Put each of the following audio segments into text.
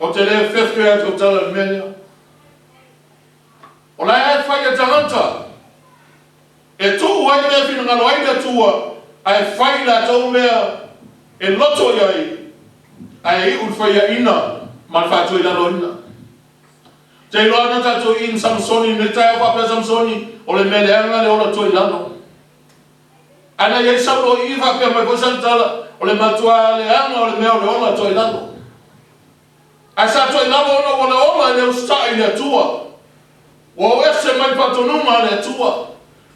O te le whewhi atu o tala menia. O lai e whai e tangata. E tu wai mea whina ngalo aina tua. Ai whai la tau mea e loto iai. Ai i whai a ina. Man whātua i lalo ina. Te iloa na tātou in Samsoni. Ne tae whapea Samsoni. O le mele anga le ola tua i lalo. Ana iei saulo i whapea mai kosan tala. O le matua le anga o le mea o le ola tua i lalo. Ai sa tua i lalo ona o le ola i le ustai le tua. Wa ese mai patonuma le tua.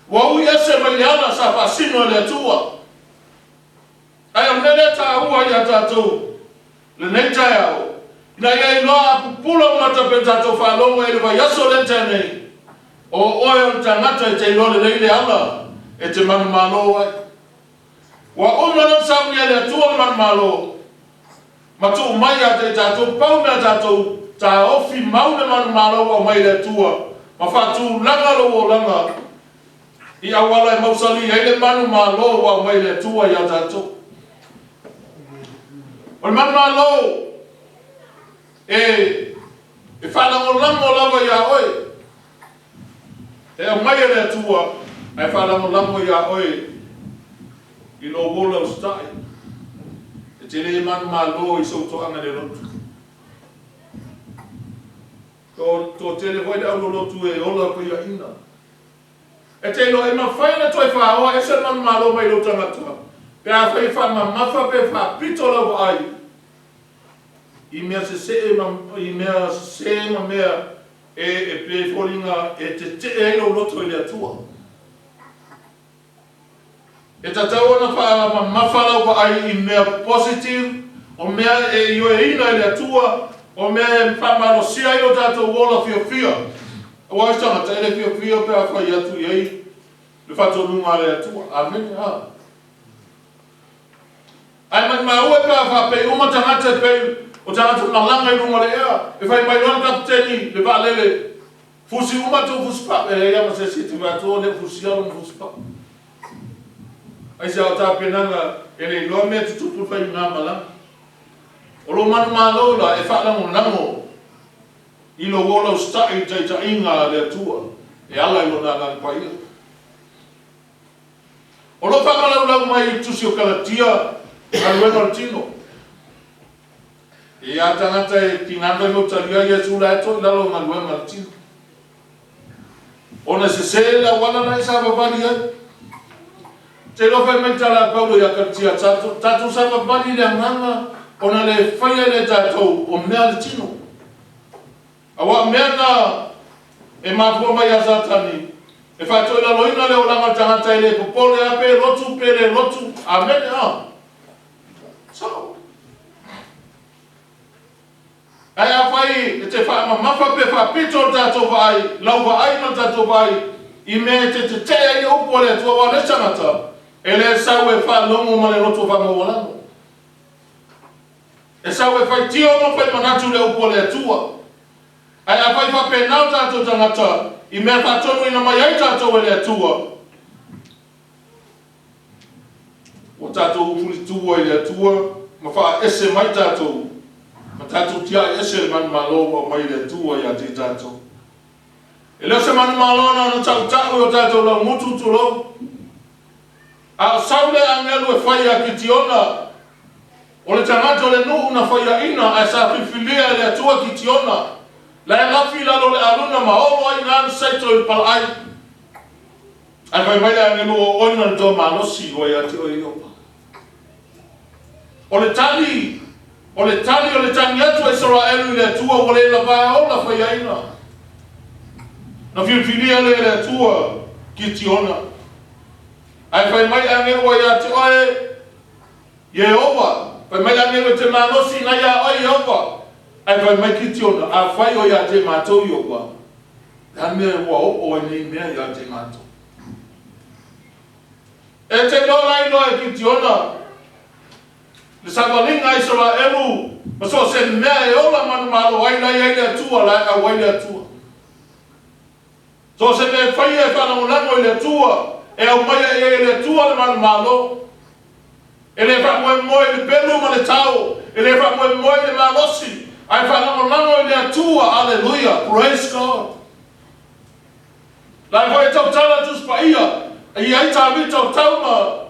Wa ui ese mai le ana sa fasino le tua. Ai o mele ta ua i a tātou. Le nei tae au. Ina ia inoa pupula mata pe tātou whalongo e le vai aso le tēnei. O oe o tangata e te ilo le leile ala. E te manu malo ai. Wa umana sauni e le tua manu malo. Matu mai a te tātou pau mea tātou. Ta ofi maune manu malo o mai le tua. Ma whātu langa lo o langa. I awala e mausali e le manu malo o mai le tua i a tātou. O le manu malo. E whalango lango lava ia oi. E o mai le tua. E whalango lango ia oi. I lo wola o stai. E te le manu malo i sauto anga le lotu. Tō te le voida au lotu e ola ko ia ina. E te lo e ma whaina toi whaoa e se manu malo mai lo tangata. Pe a whai wha mafa pe wha pito lau ai. I mea se ma mea e pe foringa e te e lo loto i le atua. E tatau ana wha mawhala wa ai I mea positive, o mea e io e ina i le atua, o mea e whamaro sia i o tātou wola fio fio. O ai tangata e le fio fio pe a whai atu i ei, le whatonunga le atua. Amen, ha. Ai mai maua pe a whape uma tangata pe o tangata malanga I runga le ea. E whai mai lona kapiteni, le waalele. Fusi uma tu fuspa. E ia ma se siti watoa le fusi alo fuspa. Ai se au tā penanga, e le loa mea tutupu whai ngā malanga. O lo manu mālola e whaalango nango. I lo wola ustai taita inga le atua. E ala I lo nanga paia. O lo whakalau mai I tusi o Kalatia, aluenga o tino. E a tangata e tinganga I mo talia I esu la eto I lalo aluenga o tino. Ona se la wana na isa vavali ai. Te lo fai mentala Paulo I a Kalatia tatu sa vavali le anganga. Ona le whaia le tātou o mea le tino. Awa mea na e mafua mai a Satani. E whātoi la loina le o langa tangata I le popole a pe lotu pe le lotu. Amen a. So. Ai a whai e te wha mafa pe wha pito tātou vai. Lau vai na tātou vai. I me te tea I upo le tua wa le tangata. E le sau e wha longo ma le lotu wha mawalango. E sau e whai tio mo whai manatu le upo le tua. Ai a whai wha penau tātou tangata. I mea whatonu ina mai ai tātou e le tua. O tātou upuri tua I le tua. Ma wha ese mai tātou. Ma tātou tia ese manu maloa mai le tua I a te tātou. E leo se manu maloa na tau tātou o tātou lau mutu tu lau. A saule angelu e whai a ki tiona. O le tangata o le nuu na whai a ina a sa whiwhilia le atua ki tiona. La e lafi lalo le aluna ma olo ai ngānu saito I pala ai. Ai whai mai le angelu o oina le tō manosi o I ati o I opa. O le tali o le tangi atu e Israelu I le atua o le lava o la whai a ina. Na whiwhilia le atua ki tiona. Ai whai mai angelu o I ati o e Yehova. Whai mai angelu te manosi na ia o Yehova. Ai whai mai ki tiona, a whai o ia te mātou I opa. Ka mea ua o e nei mea ia te mātou. E te lola ino e ki tiona. Le savalinga Israelu. Ma so se mea e ola manu malo ai lai ai le atua, lai a wai le atua. So se me whai e whanangonango I le atua. E au mai e le atua le manu malo. E le wha moe moe le pelu ma le tau. E le wha moe moe le malosi. Ai whanangonango i le atua, hallelujah, praise God. Lai hoi tau tala tus pa ia, i ai tāmi tau tau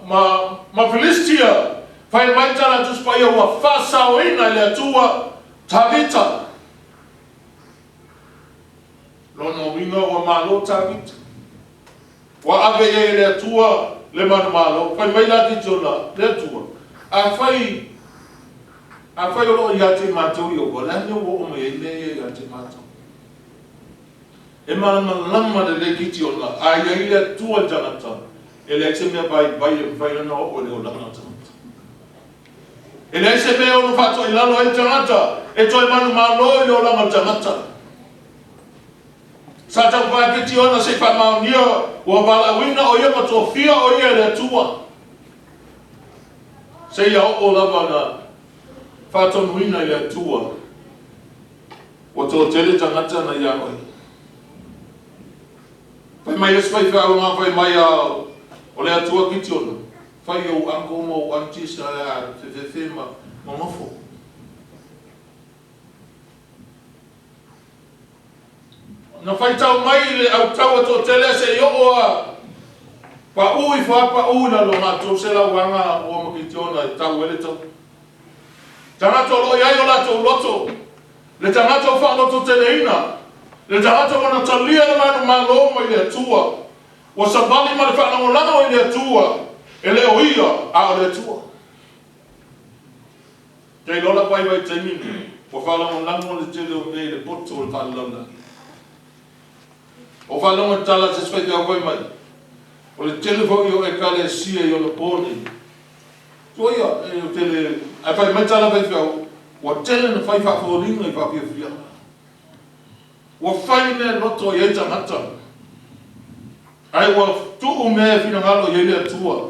ma Philistia, whai mai tala tus pa ia wa whasao ina i le atua tāmita. Lono winga wa malo tāmita. Wa ave e le atua le manu malo, whai mai lati tona le atua. A whai olo i ate mātou i o walani o me e le i ate mātou. E lama le kiti ona, a ia i le atua janata, e le ese mea bai e whailana o le o lana janata. E le ese mea ono whato i lalo e janata, e toi manu malo i o lama janata. Sa tau whaia kiti ona se whamaunia, ua wala wina o ia matofia o ia le atua. Se ia o lama na whaton wina i le atua, o tō tele janata na ia oi. Whai mai es whai whai ngā whai mai o le atua kiti ona. Whai au anko mo o antis na lea whewhewhe ma nofo. Na whai tau mai le au tau ato tele se i o a pa ui whapa una lo ngā tō se lau wanga o makiti ona i tau ele tau. Tangato lo iai o lato loto. Le tangato whanoto tele ina. Le tangata wana talia na manu malo mo i le atua. Wa sabali ma le whanangolanga i le atua. E le o ia a o le atua. Kei lola pai wai taimini. Wa whanangolanga le tele o nei le poto o le whanalana. O whanonga tala se swai kia wai mai. O le tele fo o e kale sia i o le pone. So ia, e o tele, ai whai mai tala wai whiau. Wa tele na whai whaforinga i whapia whia. Wa whaine loto i eita mata. Ai wa tuu mea whina ngalo i ele atua.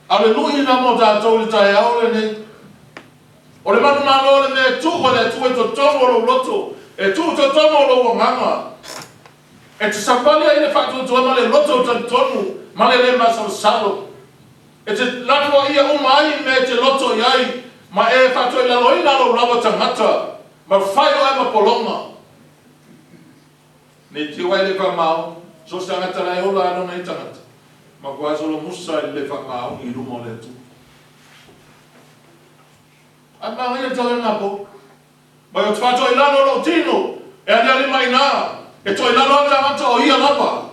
Ale lui na mo tātou le tae aole nei. O le manu malo le mea tuu wa le atua e to tomo lo loto. E tuu to tomo lo wanganga. E te sapale ai le whatu tua ma le loto ta tonu. Ma le masal salo. E te latua ia umai me te loto iai. Ma e whatu i laloina lo rawa tangata. Ma whai o e ma polonga. Ne te wai le whamau, so se angata nei ola ano nei tangata. Ma kua solo musa i le whamau i rumo le tu. A maha ia tau e napo. Ma o te whato i lano lo tino, e ane ali mai nā, e to i lano ata amata o ia lapa.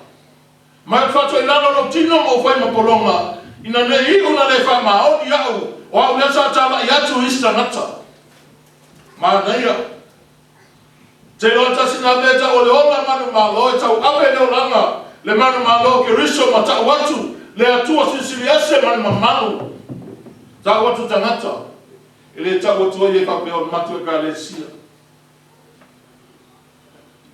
Ma o te whato i lano lo tino mo whai ma polonga, ina ne i una le whamau i au, o au nesa tala i atu ista ngata. Ma neia. Te loa tasi nga meta o le ola manu malo e tau ape leo langa le manu malo ke riso ma tau watu le atua sinsili ase manu manu tau watu tangata e le tau watu e kape o matu e ka le sia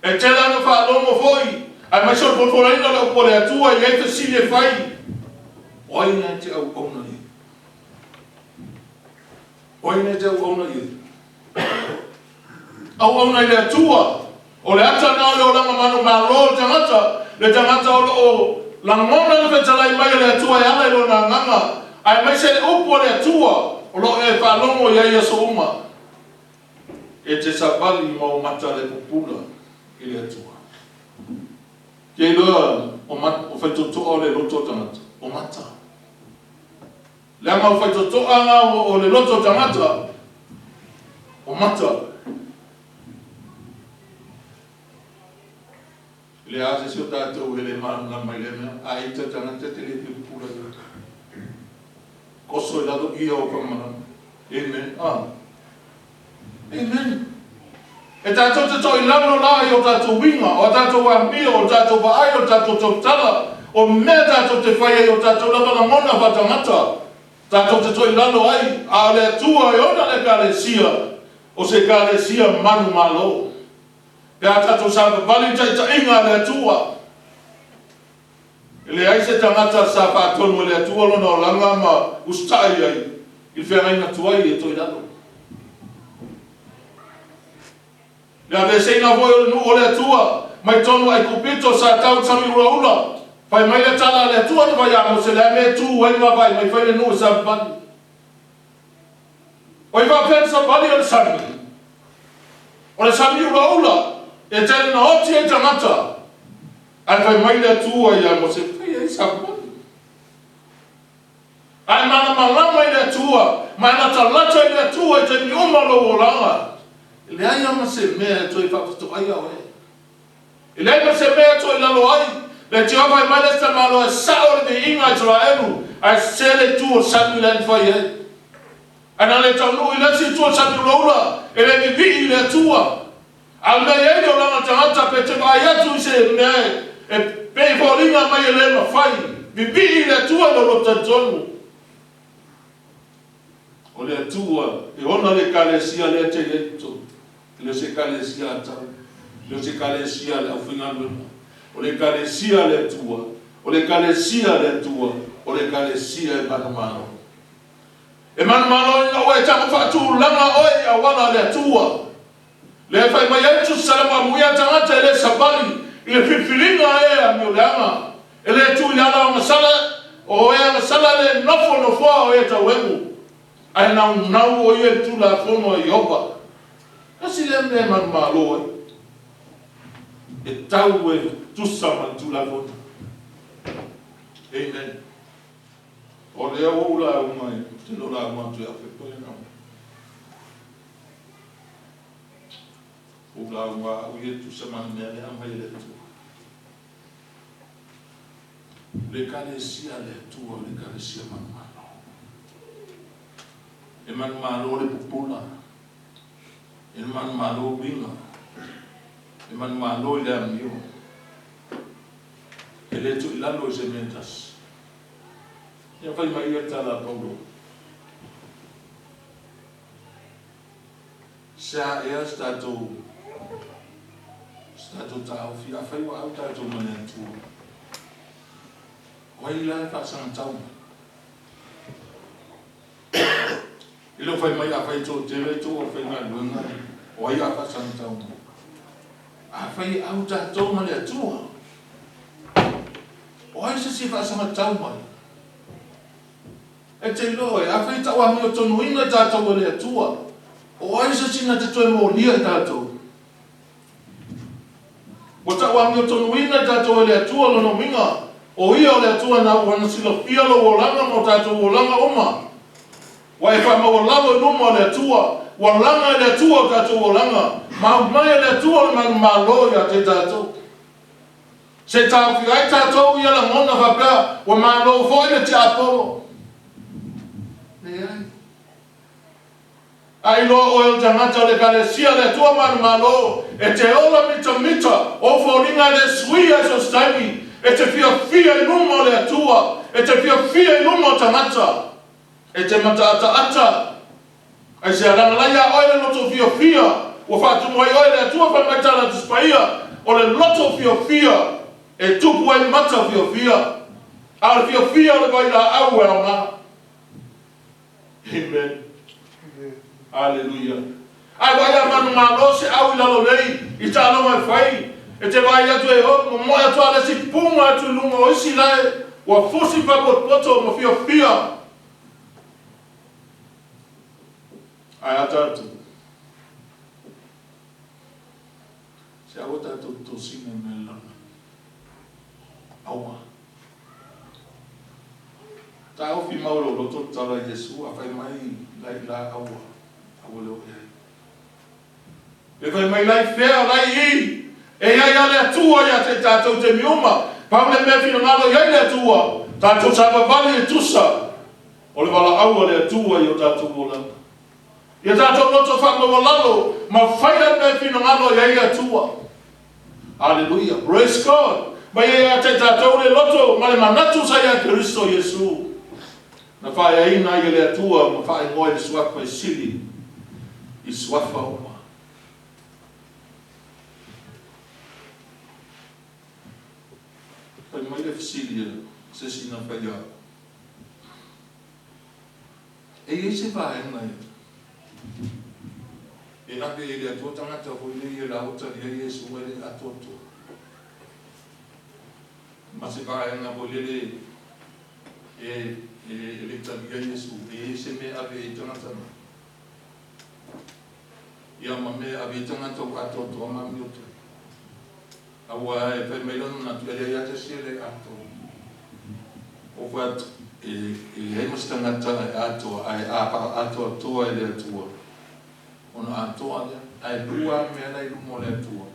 e te lana wha lomo foi ai mai sor potora ina le upo le atua i eite sili e fai o ina te au ona i o ina te au ona i au nei le atua o le ata na le o langa manu malo le tangata o langona le fetalai mai le atua e ala i lo na nganga ai mai se le upo le atua o lo e whalongo ia ia so uma e te sabali ma o mata le pupula i le atua kei loa o whaitotoa o le loto tangata o mata le ama o whaitotoa o le loto tangata o mata le ase si o tātou e le manu na mai le mea, a ita tangata te le te pura i koso e lado ia o whamana. Amen. Amen. E tātou te toi lano lai o tātou winga, o tātou wāmia, o tātou waai, o tātou tautala, o mea tātou te whai o tātou lama mona whatangata. Tātou te toi lano ai, a le atua e ona le ka le sia, o se ka le sia manu malo. E a tātou sa whapali ta inga le atua. E le aise tangata sa whātonu le atua lona o langa ma ustai ai. I whenga inga tuai e toi lalo. Le a le seina voi o le atua. Mai tonu ai kupito sa tau sami ura ula. Whai mai le tala le atua ni vai amo se le me tu wai ma vai. Mai whaile nu sa whapali. O i wha pensa whapali o le sami. O le sami ula ula. E tēne na oti e tangata. Ai whai mai le tua ia mo se whai e saponi. Ai mana malama i le tua. Mai na talata i le tua i te ni umalo o langa. I le ai ama se mea e toi whapatu ai au e. I le ai ma se mea toi lalo ai. Le te awai mai le tamalo e sao le te inga i tura enu. Ai se le tua sami le whai e. Ana le taunu i le si tua sami roula. E le vivi i le tua. Al mea e o langa tangata pe te vai atu i se mea. E pei fōringa mai e le ma whai. Vivi i le tua lo tonu. O le tua, e ona le kalesia le te leto, le se kalesia atau, le se kalesia le awhinga luna, o le kalesia le tua, o le kalesia le tua, o le kalesia e manumano. E manumano ina oe tamu whatu langa oe a wana le tua. Le whai mai etu salama muia tangata e le sabali, i le whiwhiringa e a miuleanga, e le tu i ala o masala, o e a masala le nofo nofoa o e tawemu. Ai nau o ia tu la fono i opa. Kasi le me man malo e tau e tu sama tu la fono. Amen. O le o la mai te lo la ma tu a fe ko na. O la wa o ia tu sama me le am mai le tu. Le kalesia le tu o le kalesia man. E man malo le pupula, e man malo winga, e man malo le amio, e le tu ilalo e sementas. Ia whai mai e tala Paulo. Sa ea stato tau fi a whai wa au tato mane tu. Wai la e whasang tau. I lo fai mai a fai tō tere tō a fai ngā luenga o ai a whasang tau. A fai au tātou mani a tua. O ai se si whasanga tau mai. E te loe, a fai tau a mea tonu ina tātou mani a tua. O ai se si na te toi mō lia tātou. O tau a mea tonu ina tātou mani a tua lono minga. O ia o le atua na wana sila pia lo o langa mo tātou o langa oma. Wa e wha mawa lalo numa le tua, wa langa le tua tātou o langa, ma mai le tua man malo ia te tātou. Se tāu ki ai tātou ia la ngona whapea, wa malo fōi le te apolo. Ne ai. Ai loa o el tangata le kalesia le tua man malo, e te ola mita, o fōringa le suia so stami, e te fia numa le tua, e te fia numa tangata. E te mata ata. Ai se aranga laia oile loto fia. O whātu moi oile atua whamaitana tu spaia. O le loto fia. E tupu ai mata fia. Ar fia le vai la au e ona. Amen. Hallelujah. Ai vai a manu malo se au lalo lei. I tālo mai whai. E te vai atu e ho. Mo moi atua le si punga atu lunga o isi lai. Wa fusi papot poto mo fia. Ai atatu. Se au tatu tosina me lana. Aua. Ta au fi mauro lo to tala Yesu a fai mai lai la aua. Aua leo e. E fai mai lai fea lai I. E ia le atua ia te tātou te miuma. Paule me fina ngalo ia le atua. Tātou sapa vali e tusa. O le wala aua le atua i o tātou o lana. Ia tātou loto whakmawa lalo, ma whaia me whina ngalo ia ia tua. Hallelujah. Praise God. Ma ia te tātou le loto, ma le manatu sa ia Kristo Yesu. Na whaia ina ia le atua, ma whaia ngoi le suafa I sili. I suafa oma. Pai mai le fisili se sina whaia. E se whaia ngai. E ape e le atua tangata hoi le la ota lia Yesu e le atoto. Ma se vaenga hoi le le talia Yesu e se me ape e tangata. ia mame avitanga tau ato to mami utu awa e pe melon na tu ele ia te sile ato o vat e e mostanga ta ato ai apa ato to ele tua ono ato ai lua me ai lumo le tua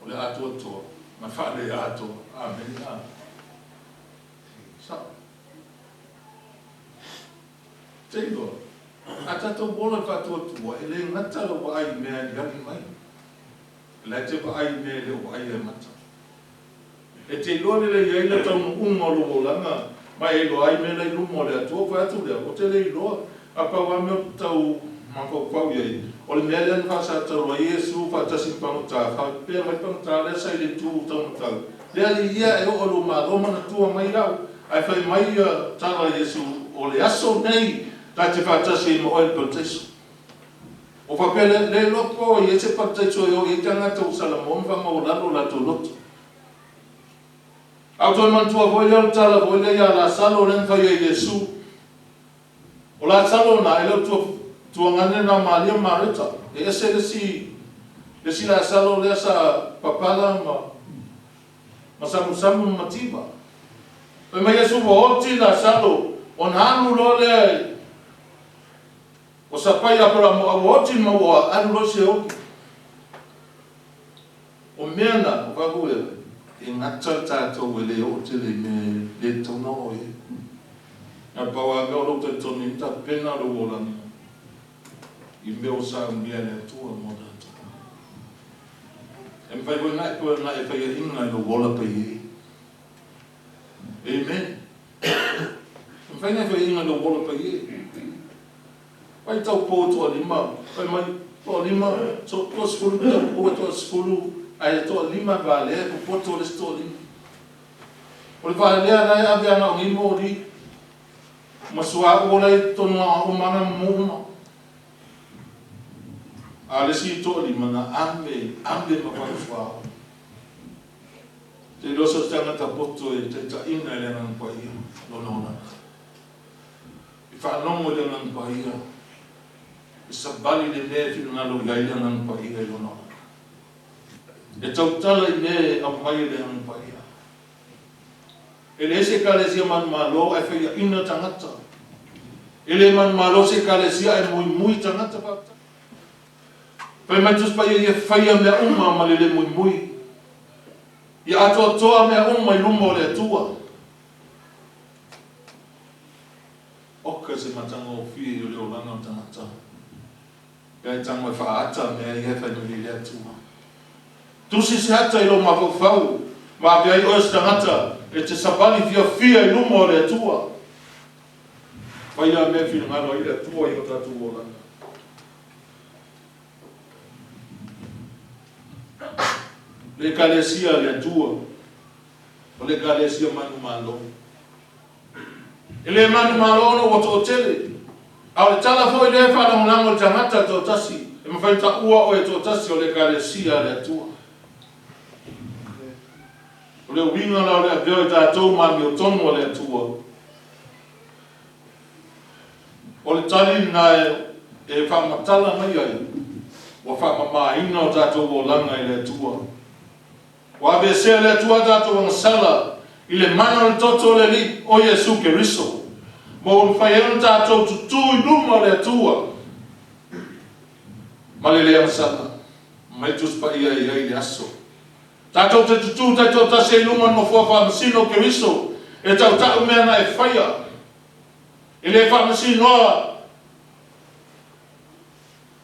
o le ato to ma fa le ato amen sa Tego, ata to bola ka to tua, ele ngata lo ai me ai mai. Le te ko ai me le o ai mata. E te lo le ia le tau unga lo bolanga, mai e lo ai me le lumo le to fa tu le, o te le lo apa wa me tau ma ko pau ye. O le me le fa sa tau Yesu fa ta sin pa ta fa pe mai pa ta le sai le tu tau tau. Le ali ia e o lo ma lo ma tu mai rau. Ai fa mai ta Yesu o le aso nei ta te whātasi mo oil protection. O whapele le loko i e te protection o i tanga tau Salamon whanga o lalo la tō loto. Au tō mantua voi leo tala voi le ia la salo len whai e Yesu. O la salo na e leo tua ngane na maalia marita. E ese le si la salo le sa papala ma samu matiba. E mai Yesu wa oti la salo on hanu lo le o sapai apara mo awoti mo wa anu se o o mena o vagu e ngata tato wele o te le me le tono e na pawa me o te toni ta pena lo wola i me o sa mbia le tua mo dato e mfai na e fai inga lo wola pe e amen mfai na fai inga lo wola pe e Vai tau pō toa lima, vai mai toa lima, so toa skulu, tau pō toa skulu, ai toa lima vālea, ko pō toa les toa lima. O le vālea rai awe ana o ngimo o ri, masua o lai tonu a o mana mōma. A lesi toa lima na ame ma whakawhao. Te rosa tangata poto e te ta ina e lena pa ia, lona. I whanongo lena pa ia. Isa bali le me fi na lo gai na pa ia lo no e tau tala i me a mai le na pa ia ele se kalesia man malo e fa ina tangata ele man malo se kalesia e muy tangata pa pe mai tus pa ia fa ia me uma ma le muy ia ato toa me uma i lumo le tua o ka se matango fi le o lana tangata Kai tangwa whaata mea i hefa nuri lea tuma. Tusi se hata i lo mawhau, ma bia i oes tangata, e te sapani fia i lumo lea tua. Whaia mea whina ngaro i lea tua i o tatu o langa. Le kalesia lea tua, o le kalesia manu malo. E le manu malo no wato o tele. Au le tala foi le fa na ngango tangata to tasi e ma fai ta ua o e to tasi o le kalesia le tua o le winga la o le aveo i tātou mami o tonu o le tua o le tali na e whamatala mai ai o whamamaina o tātou o langa i le tua o ave se le tua tātou ang sala i le mana le toto le li o Yesu Keriso mo fai an tātou tutu i luma le tua. Ma le lea masana, mai tus pa ia i le aso. Tātou te tutu, tātou tase i luma no fua whamasino Keriso, e tau tau mea na e whaia. E le whamasinoa,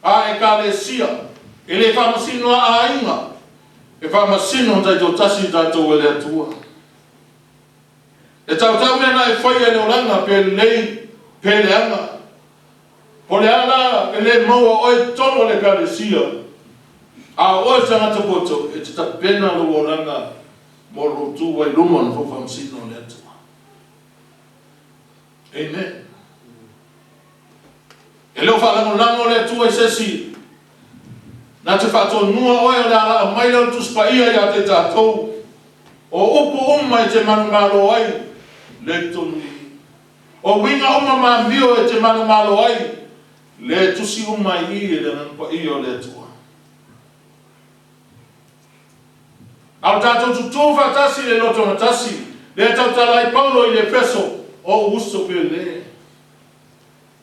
a e kalesia, e le whamasinoa a inga, e whamasino tātou tasi tātou e le tua. E tau mea na e whaia le oranga pe lei, pe leanga. Po le ala, pe le maua oi tono le kalesia. A oi tangata poto, e te tapena lo oranga mo rotu wai lumon fo whamsino le atua. Amen. E leo whalango le atua i sesi. Na te whato nua oi o le ala mai lau tuspa ia i a te tātou. O upo umma i te manumalo ai. Le tonu o winga uma mambio e te manu malo ai Le tusi umai i le nganpa i o le tua. Au tātou tutu fatasi le loto matasi. Le tau talai Paulo i le peso o uso pe le.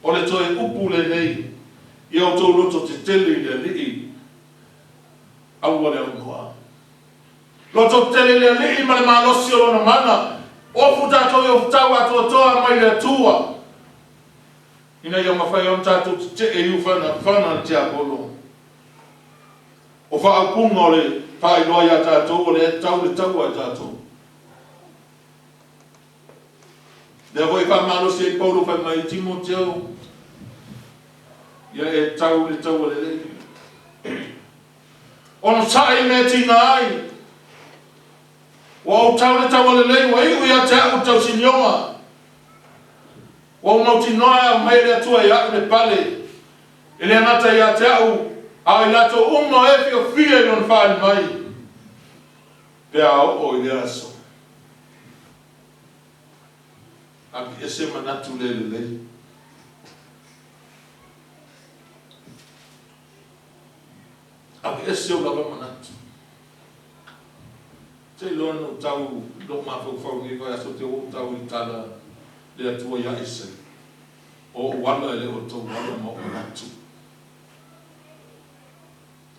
O le toe upu le nei. I au tau loto te tele i le lii. Au wale au noa. Loto tele le lii ma le malosi o lona mana. O futātou i o futau ato toa mai le tua. Ina ia mawhai o tātou te e iu whana te apolo. O whaapunga o le whai loa ia tātou o le tau a tātou. Lea voi whamalosi e Paulo whai mai Timoteo. Ia e tau le le. Ono sae me tina ai. Wa o tau le le wa iu ia te au tau sinionga. Wa o mauti noa mai le atua ia le pale. Ele anata ia te au. A i lato umo e fio fie non whae mai. Pea o i le aso. Aki ese manatu le. Aki ese o lava manatu. Te lona o tau lo mawhau ni vai aso te o tau i tala le atua ia ese. O wala le o tau wala mo manatu.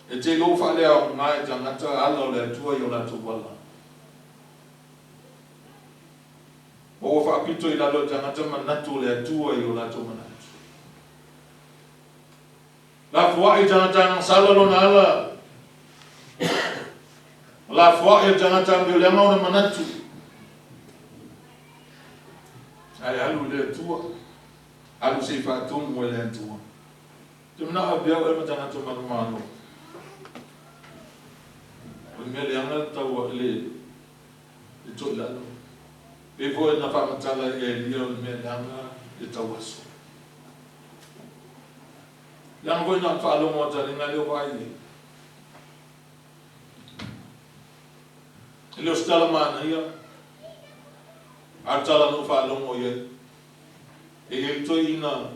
E te lo whale au ngai tangata ala le atua i o latu wala. O whaapito i lalo tangata manatu le atua i o latu manatu. La fua i tangata sala lo na ala. La fua i tangata mi le mau na manatu. Ai alu le atua. Alu se whaatonu e le atua. Te mna a biau e matangata manumano. O me le anga tau le toi lalo. E voi na whamatala e lia o me le anga le tau aso. Yang voi na whaalongo tari nga leo vai ni. E leo stala mana ia. Artala no whaalongo ia. E e toi ina.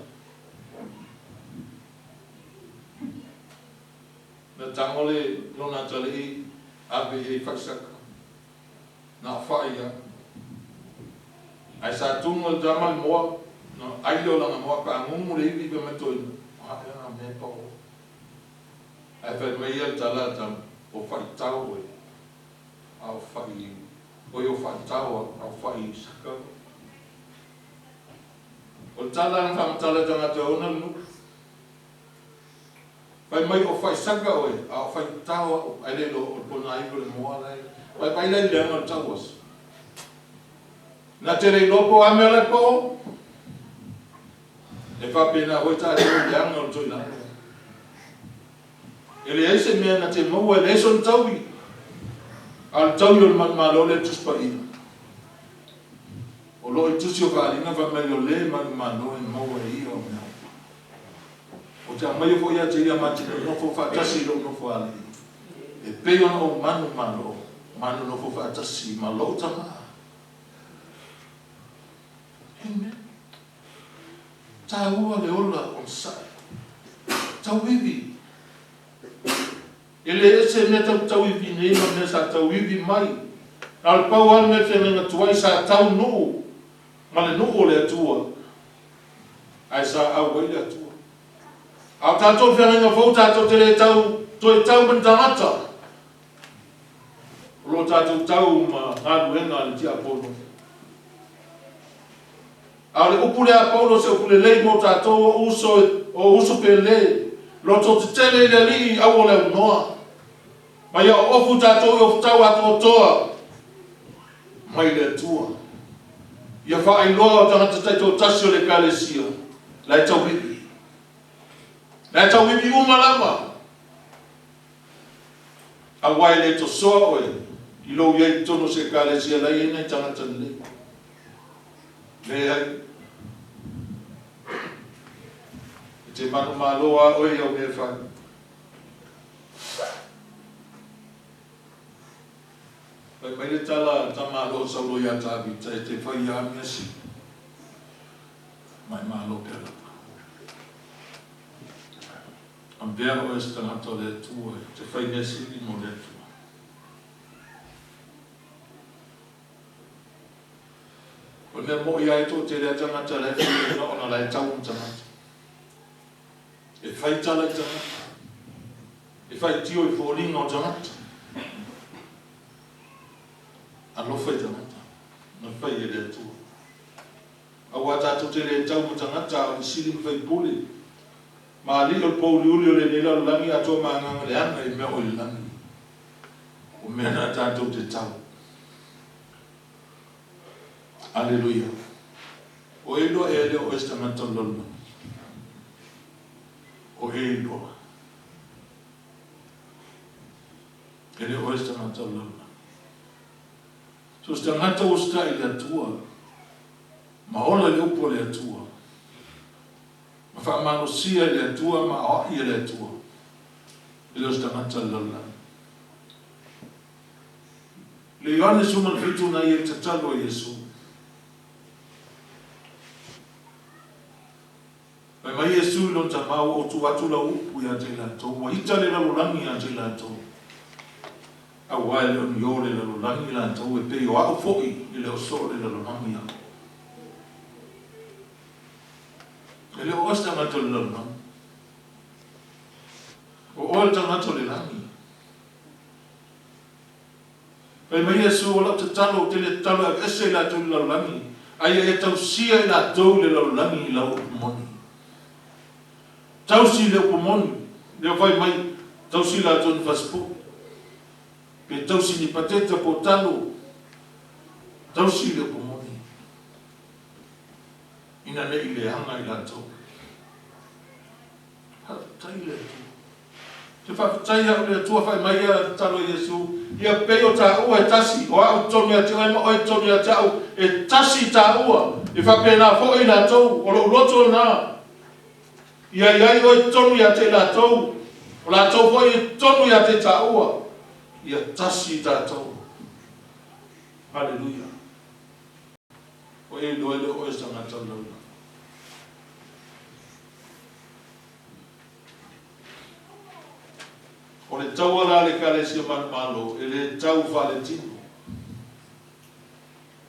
Na tangole lona tali i. Abe e whaksaka. Na whaia. Ai sa tunga jamal moa. No, ai leo langa moa ka ngungu le iwi pe metoina. Ai nga me pao. Ai whai mei al tala tam. O whai tau e. Au whai. O i o whai tau au whai saka. O tala ang whamatala tangata ona lu. Pai mai o fai saka oe, a fai tau ai le lo o pona i le moa lai. Pai le leanga o tau as. Na te rei lopo a mea le po. E whapena hoi ta le leanga o toi langa. E le eise mea na te maua e le son taui. Al taui o le malo le tuspa ina. O lo i tusi o whaalina whamei o le malo e maua e ia o mea. O te amai o ia te ia mati no fo fatasi lo no fo ali. E pe o manu manu no fo fatasi ma lo tama. Amen. Ta ua le ola on sa. Ta wivi. Ele ese ne ta wivi ne no ne sa ta wivi mai. Al pau al me te na tuai sa tau no. Ma le no o le tua. Ai sa a wele tua. Au tātou whianga whau tātou te le tau, toi tau man tangata. Lo tātou tau ma haruenga le tia Apollo. Au le upule a Paulo se upule lei mo tātou o uso pe le. Lo tō te tele le li au o le unoa. Mai a ofu tātou i o tau ato toa. Mai le tua. Ia whaai loa o tangata taito tasio le kalesia. Lai tau hipi. Nā tau wipi umalama. A wai le to soa oe. I lo iei tono se kālesia lai e nei tangata le. Me hai. E te manu maloa oe au me whai. Pai mai le tala tamalo saulo ia tāwi. Ta e te whai a miasi. Mai malo pera. Am vea o esta ngata o le tua, te whai nesi i mo le tua. O mea mo ia e tō te rea tangata le whi o na lai tau tangata. E whai tala tangata. E whai tio i whōringa o tangata. A lofai tangata. Na whai e rea tua. A wata tō te rea tau tangata o ni siri whai puli. Ma li o pouli uli o le nila o langi a tō maanganga le anga i mea o le langi. O mea na tātou te tau. Aleluia. O e loa e leo o esta ngata lona. O e loa. E leo o esta ngata lona. So esta ngata o sta i le atua. Ma ola le upo le atua. Ma wha mano sia le atua ma o i le atua. E leo esta ngata lona. Le Ioane suman fitu na i e tatalo a Yesu. Pai mai Yesu lon ta mau o tu atu la upu ya te la tau. Wa hita le lalo langi ya te la tau. A wai le on yo le lalo langi la tau. E pe o au foi i le o so le lalo langi ya. E le o osta ngato le lalo langi. O oel ta ngato le langi. Pai mai Yesu o lau te talo te le talo a ese la tau le lalo langi. Ai e tau sia i la tau le lalo langi i lau moni. Tausi le pomoni, le vai mai, tausi la ton faspo. Pe tausi ni pateta po talo. Tausi le pomoni. Ina ne i le hanga i la tau. Ha, tai le tu. Te whakatai au le tua whai mai a talo Yesu. Ia peo ta ua e tasi. O au toni a te oema o e toni a tau. E tasi ta ua. E whapena fo i la tau. O lo roto na. Ia iai o e tonu ia te la tau. O la tau po i tonu ia te taua. Ia tasi ta tau. Halleluja. O e loele o e sanga tau launa. O le tau ala le kale si man malo. E le tau Valentino.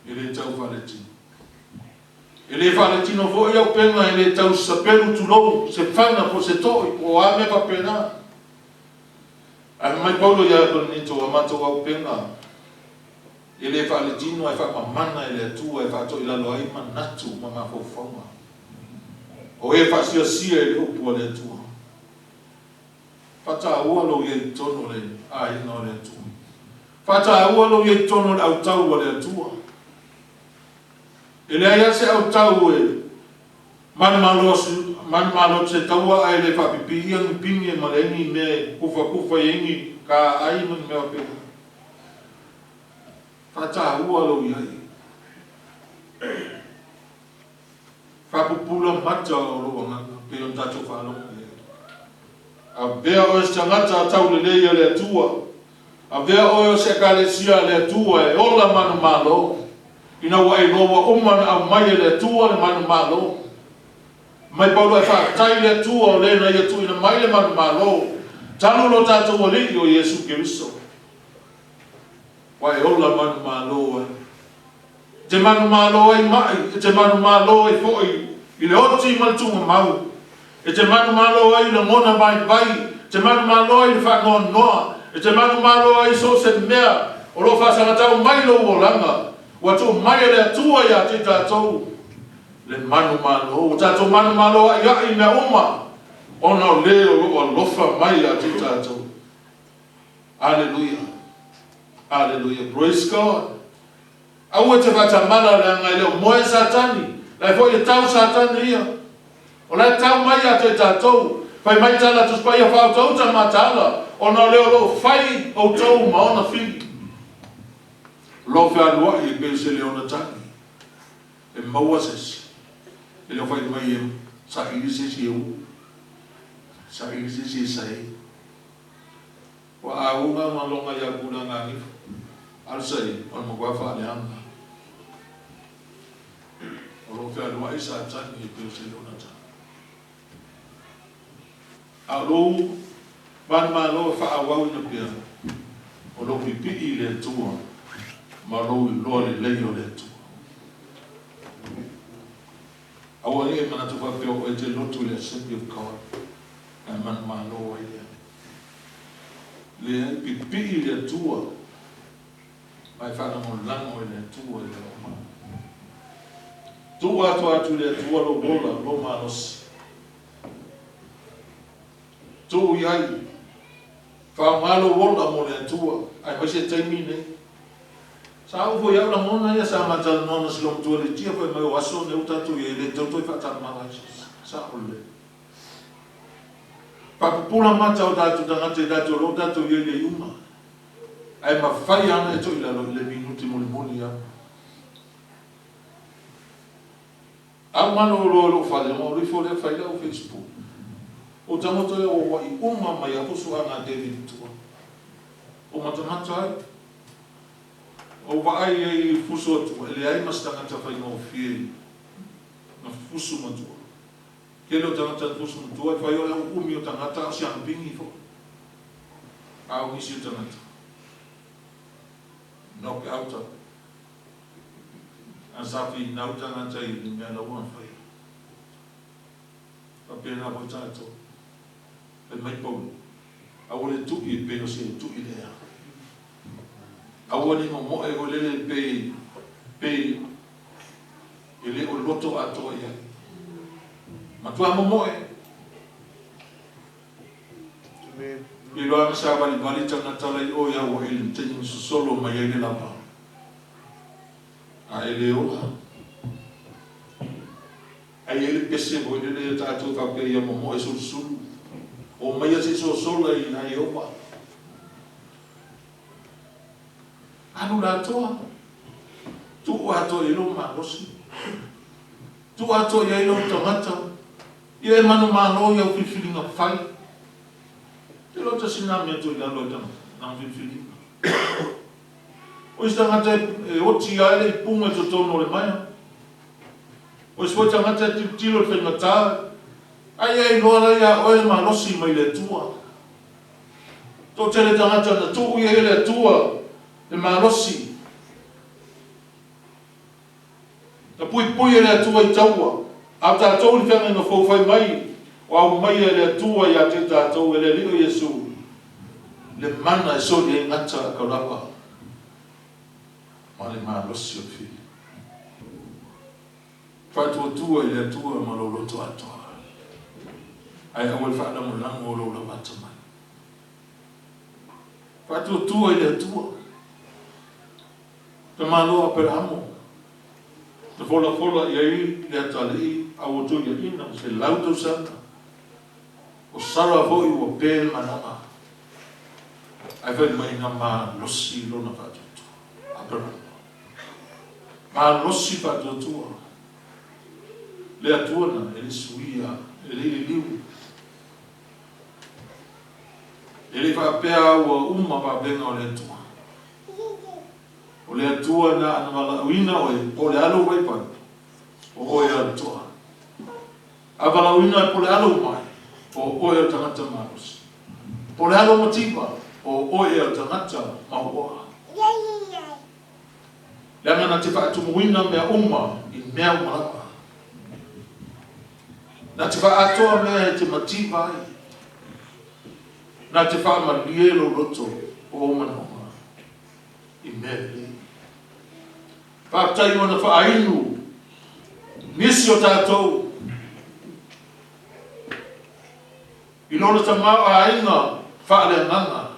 E le tau Valentino. E le Valentino fo ia penga e le tau sapelu tulou se fana po se toi o ame pa pena. A mai Paulo ia bonito a mato au penga. E le Valentino e fa mamana e le tua e fa to ila loai manatu mama fo foma. O e fa sia e le upu le tua. Fata ua lo ye tono le a ina le tua. Fata ua lo ye tono le au tau le tua. E le aia se au tau e man malo se taua ai le whapipi ia ni pingi e mareni me kufa ingi ka ai man mea pena. Whata ua lo iai. Whapupula mata o lo wanganga pe on tato whalonga e. A vea o e stangata tau le leia le atua. A vea o e se kalesia le atua e ola manu malo. Ina wa e loa umana au mai le tua le manu malo. Mai Paulo e whakatai le tua o lena ia tu ina mai le manu malo. Tanu lo tātou o liki o Yesu Kiriso. Wa e ola manu malo e. Te manu malo e mai, te manu malo e foi. I le oti maltunga mau. E te manu malo e le mona vai. Te manu malo e le whanoa noa. E te manu malo e so se mea. O lo whasangatau mai lo o langa. Watu mai le atua ia te tātou le manu malo. O tātou manu malo ia i mea uma. Ona leo o lofa mai a te tātou. Hallelujah. Hallelujah. Praise God. Au e te whatamana le angai leo moe satani. Lai fo i tau satani ia. O lai tau mai a te tātou. Pai mai tala tuspai a whautau ta matala. Ona leo lo fai o tau maona fili. Lo fe alua i pe se leona tangi. E maua sesi. E leo fai mai e sa ili sesi e u. Sa ili sesi e sa e. Wa a unga malonga ya kuna ngani. Alsa e, on mo kwa fa le anga. O lo fe alua i sa tangi e pe se leona tangi. A lou, man malo whakawau na pia. O lo pipi le tua. Ma lo I loa le leio le tua. Awa e mana tu whapeo o te lotu le Assembly of God. Ai man malo e le pipi le tua. Mai whana mo lango le tua le oma. Tua atu le tua lo bola lo manos. Tu iai. Whaamalo wola mo le tua. Ai mai se taimi ne. Sa au foi au la mona ia sa mata nona silom tua le tia foi mai waso ne utatu ia le tau toi whata mawa. Sa ole. Papupula mata o datu tangate datu lo datu ia le uma. Ai ma whai ana e toi la le minuti moni moni ia. Au mano lo whale mo rifo le whai lau Facebook. O tamoto e o wai uma mai a pusu anga David tua. O matamata ai. O waai e fuso tua. Ele ai mas tangata whai no fie. Na fusu matua. Kelo tangata fusu matua. E whai o leo umi o tangata si ang pingi fo. Au isi o tangata. Noke auta. Ansafi nau tangata I ni mea lau an whai. Papena po tangata. E mai pau. Awa le tuki e peo se tuki lea. Awa ni mo e o lele pe ele o loto ato ia. Matua mo e. I loa sa vali tana tala I o ia o ele teni solo mai ele lapa. A ele o. A ele pese o ele tato ka pe ia mo e sulu. O mai se sola I na Iowa. Anu la toa. Tu ato I lo marosi. Tu ato I lo tangata. Ia manu malo ia fifilinga fai. Te lo ta sinami ato I lo tanga. Nang fifilinga. O istangata e oti ia ele punga to tono le maia. O ispo tangata tilo le whengataa. Ai loa ia oe malosi mai le tua. Tō tele tangata na tuku ia le tua le malosi. Ta pui le tua I taua. A tātou li whenga na fōwhai mai. O au mai le tua ia te tātou le lio Yesu. Le mana e soni e ngata ka rapa. Ma le malosi o fi. Whaitua tua I le tua maloloto atoa. Ai awal whaana mo lango o la mata mai. Whātua tua I le tua. Te maloa pera amo. Te fola I ai le atali a o tu ia ina. Se lauto sana. O sara hoi o pēl manama. Ai whai mai nga ma losi lona whātua tua. A pera amo. Ma losi whātua tua. Le atua na ele suia. Ele liu. Ele fa pea o uma va benga o le tua. O le tua na ana uina o le alo wai pa. O ia tua. A vala uina po le alo mai. O ia tangata maros. Po le alo motipa. O ia tangata maua. Le ana te fa tu uina mea uma I mea marapa. Na te fa atoa mea te matipa ai. Na te wha marielo roto o manoma I mele. Whaktai wana wha ainu. Nisi o tātou. I lona ta mau a inga wha ale nganga.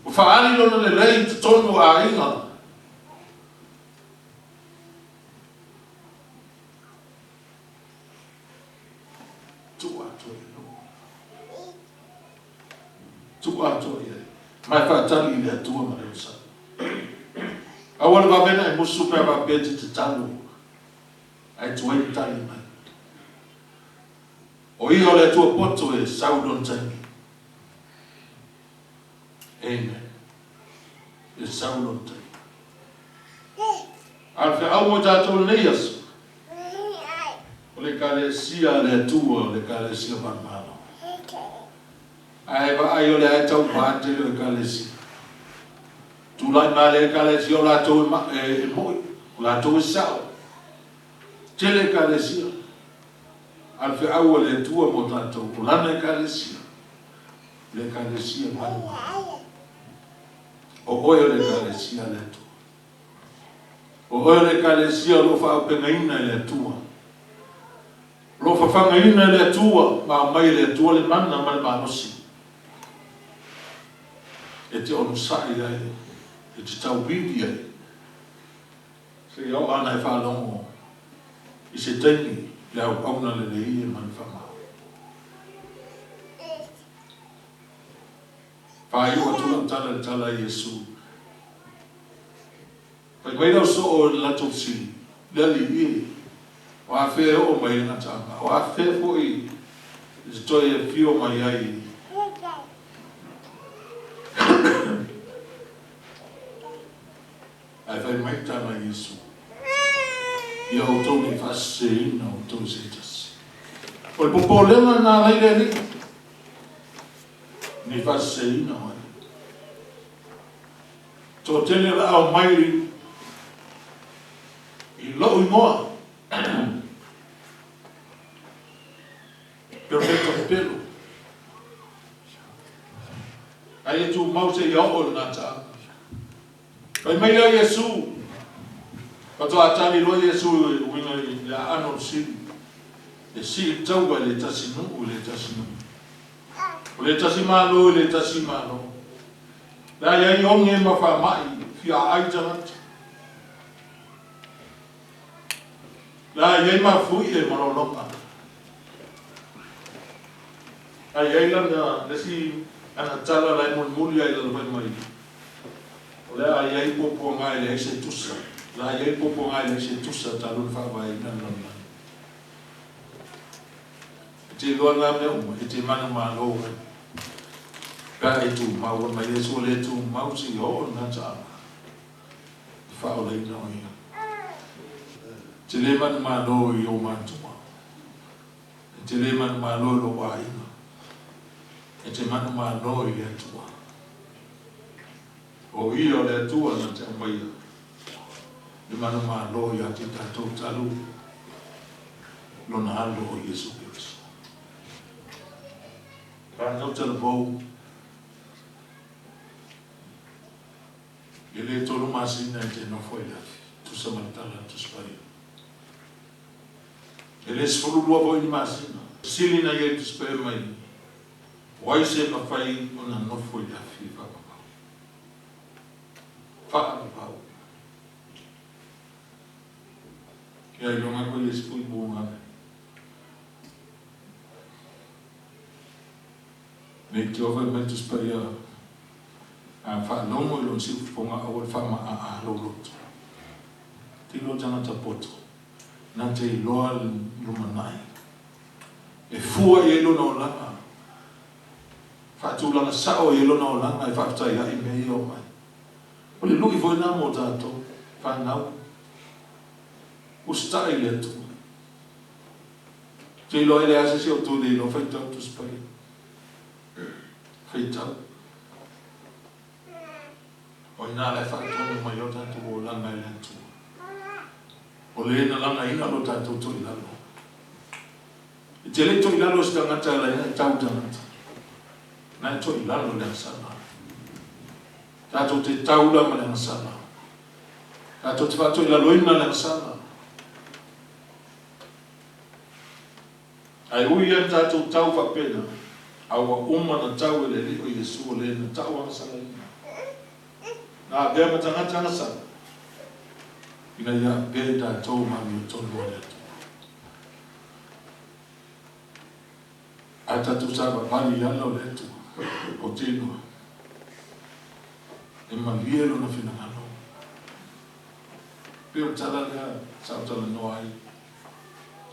O wha ali lona le rei te tonu a inga. Tu ato ia. Mai whaatali I le atua ma reo sa. Awala wawena e musu pia wapete te talo. Ai tuai tali mai. O iho le atua poto e saudon tangi. Amen. E saudon tangi. Alfe awo tātou nei asu. O le ka le sia le atua, le ka le sia panmano. ai ba ai ole ai tau pa te le kalesi tu lai ma le kalesi o la to ma e mo la to sa te le kalesi al fe au le tua mo tanto la le kalesi ma o le kalesi le tu o le kalesi lo fa pe ngaina le tua lo fa fa ngaina le tua ma mai le tua le manna ma nosi e te ono sai ai, e te tau bidi ai. Se iau ana e whanongo, i se tengi, le au auna le rei e mani whamau. Whai ua tula tala tala Iesu. Pai mai rau so o lato si, lali i, o a whea o mai na tanga, o a whea po i se toi e whio mai ai. Ai whai mai tama Iesu. Ia o tau ni whaseina o tau se tasi. O le popo lenga nā leire ni. Ni whaseina o ai. Tō tene la au mairi. I lau i moa. Perfecto pelo. Ai e tu mau se iau o nā tā. Pai mai la Iesu. Pato atani lo Iesu winga la ano sili. E sili tauwa le tasinu o le tasinu. O le tasimalo le tasimalo. La ia i onge mawha mai fia aitanat. La ia i mawhui e marolonga. A ia i lana lesi ana tala la i muli ai lana mai. La ia i popo ngai le se tusa. La ia i popo ngai le se tusa talun whawai nanana. Te loa ngā mea uma, te mana mā loa. Ka e tu mau, mai e so le tu mau si o na tāna. Whao lei nao ia. Te le mana mā loa i o mātua. Te le mana mā loa lo wāina. E te mana mā loa i atua. O ia o le atua na te amaia. Le mana mā loa i ati tātou talu. Lona halo o Iesu Christ. Rānau tala bau. I le tolu masina e te nofo i lafi. Tu samatala tu spari. I le sfuru lua bau i masina. Sili na i tu spari mai. Wai se mawhai o na nofo i lafi whakapau. Whakapau. Ia i longa koe i spui buongane. Nei te ofa mai tu spari a whanongo i lon si uponga a wal whama a lolotu. Te lo jana ta poto. Nā te loa lumanai. E fua i elo na o langa. Whaatulanga sao i elo na o langa e whaatai a i mei o mai. O le lui voi nā mo tātou. Whanau. Ustai le atu. Te loa ele ase si o tu le lo whaitau tu spari. Whaitau. O ina le whaatonu mai o tātou o langa i atu. O le ena langa ina lo tātou to i lalo. I te le to i lalo si tangata la ina tau tangata. Nai to i lalo le asana. Tātou te taula ma le asana. Tātou te whaatou i lalo ina le asana. Ai ui an tātou tau whapena. Awa uma na tau e le li o Iesu o le na tau anga sala ina. Nā bea matangata anga sala. Ina ia bea tātou mami o tonu o le atu. A tātou sāwa pari ala o le atu. O tēnua. E mavielo na whinangano. Peo tala lea, sao tala noa ai.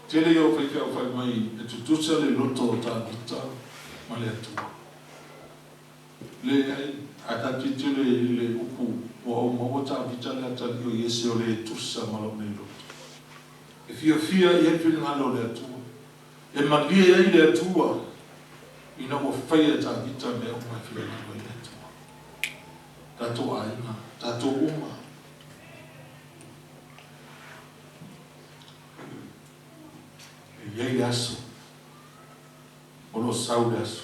Tere i o whaikau whai mai, e tutusa le loto o tātuta. Ma le atua. Le ai, a tātiti le upu o au maua tāpita le atari o Iese o le tusa malo nei loto. E fia i e pina ngalo le atua. E magia i le atua. ina o whawhaia ta vita me o mai whia na koe atua. Tato ainga, tato uma. Iei aso, o lo sau de aso.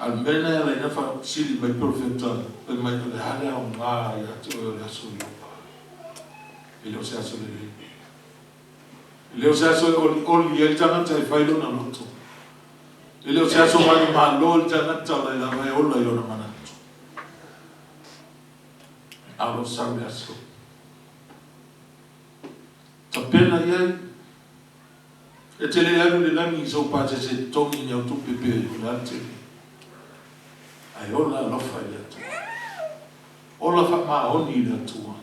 Al mena e la fa sili mai profeta, pe mai le hale au ngā i atu e le aso i opa. I leo se aso le le. I leo se aso e oli e tangata e whailo na loto. I leo se aso mai ma lo i tangata la i la mai ola i ona manatu. A lo sau de aso. Ta pena iai, e te le alu le langi i sau pāte se tongi ni au tupe pe i la te. Ai ola lofa i atu. Ola wha maoni i atua.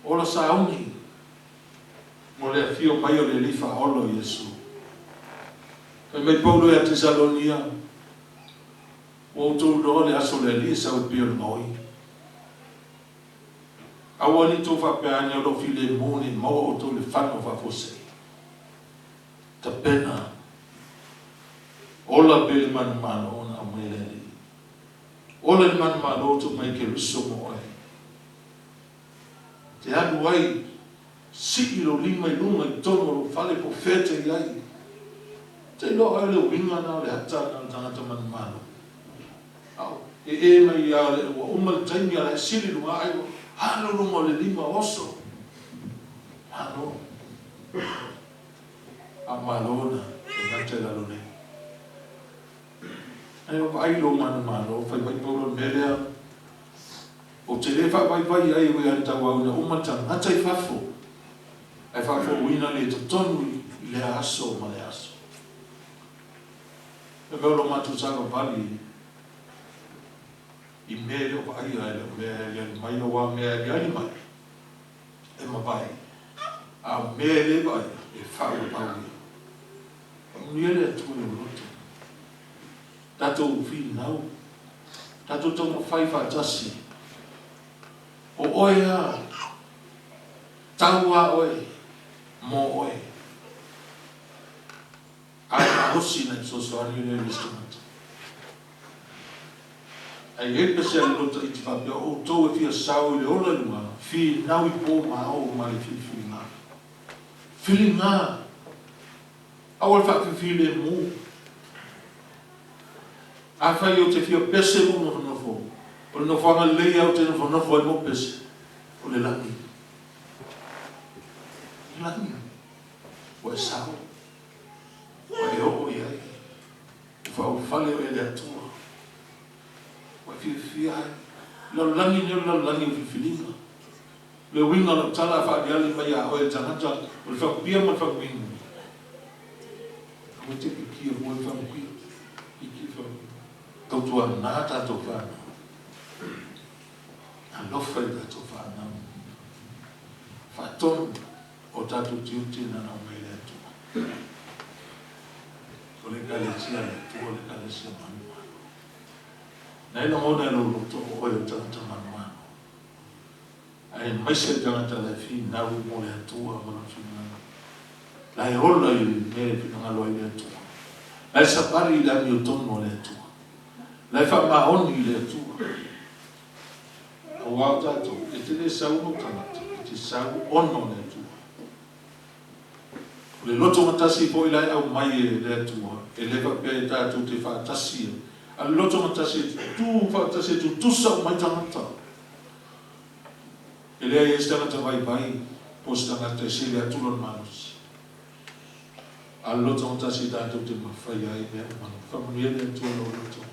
Ola sauni. Mo le fio mai o le lifa olo Yesu. Kai mai paulo e a Tesalonia. O tau doa le aso le li sa u pio le ngoi. Awa ni tō whapeani o lo file mōni maua o tō le whano whafose. Ta pena. Ola pele manu mano ona amwele li. Ola le manu mano o tō mai ke riso mo ai. Te anu ai, si ilo lima i lunga i tono lo fale po fete i ai. Te lo ai le winga na le hatana le tangata manu mano. Au, e mai ia le ua umal taimi ala e sili lunga ai o. Hano lunga le lima oso. Hano. A malona, e ngate la lune. Ai o ai lo manu mano, fai mai paulo melea. O te le vai vai ai o ia tau au na umata ngata i fafo. Ai fafo wina le tonu i le aso ma le aso. E meo lo matu sanga pali i mele o ai ai le mai o wa mea i ai mai. E ma vai. A mele vai e fau pau. Uniele atu e uroto. Tato ufi nau. Tato tomo fai fatasi. O oea. Taua oe. Mo oe. Ai hosi na so ani le restaurant. Ai hepe se al loto i tifapia o tau e fia sau i le ola lunga. Fi nau i po ma o ma le fi ngā. Fili ngā. Awal fa fi le mu. A fai o te fia pese mo no fo. O no fo nga lei au te no fo mo pese. O le langi. Langi. O e sao. O e o iai. O fa o fale o e le atua. O e fia ai. Lo langi ni o lo langi o filinga. Le winga no tala fa di ali mai a o e tangata. O le fa pia ma fa winga. O te kia o e fa pia. Iki fa. Tau tua nā tātou whāna. A lofa i tātou whāna. Whātonu o tātou tiuti na nau mei le atua. O le kale tia le atua, le kale sia manu manu. Nei na mona lo roto o oi o tangata manu manu. Ai maise tangata le fi nau mo le atua mana whina. Lai ola i mele pina ngalo i le atua. Lai sapari i la mi o tono le atua. Lai fa maoni le atua. O wau tātou, e te le sau no tangata, e te sau ono le atua. O le loto matasi po i lai au mai e le atua, e lewa pe tātou te whaatasi. A le loto matasi tu whaatasi tu tusa o mai tangata. E lea i e tangata vai vai, po tangata e sile atulon manos. A le loto matasi tātou te mawhai ai mea manu. Whamunia le atua lo loto.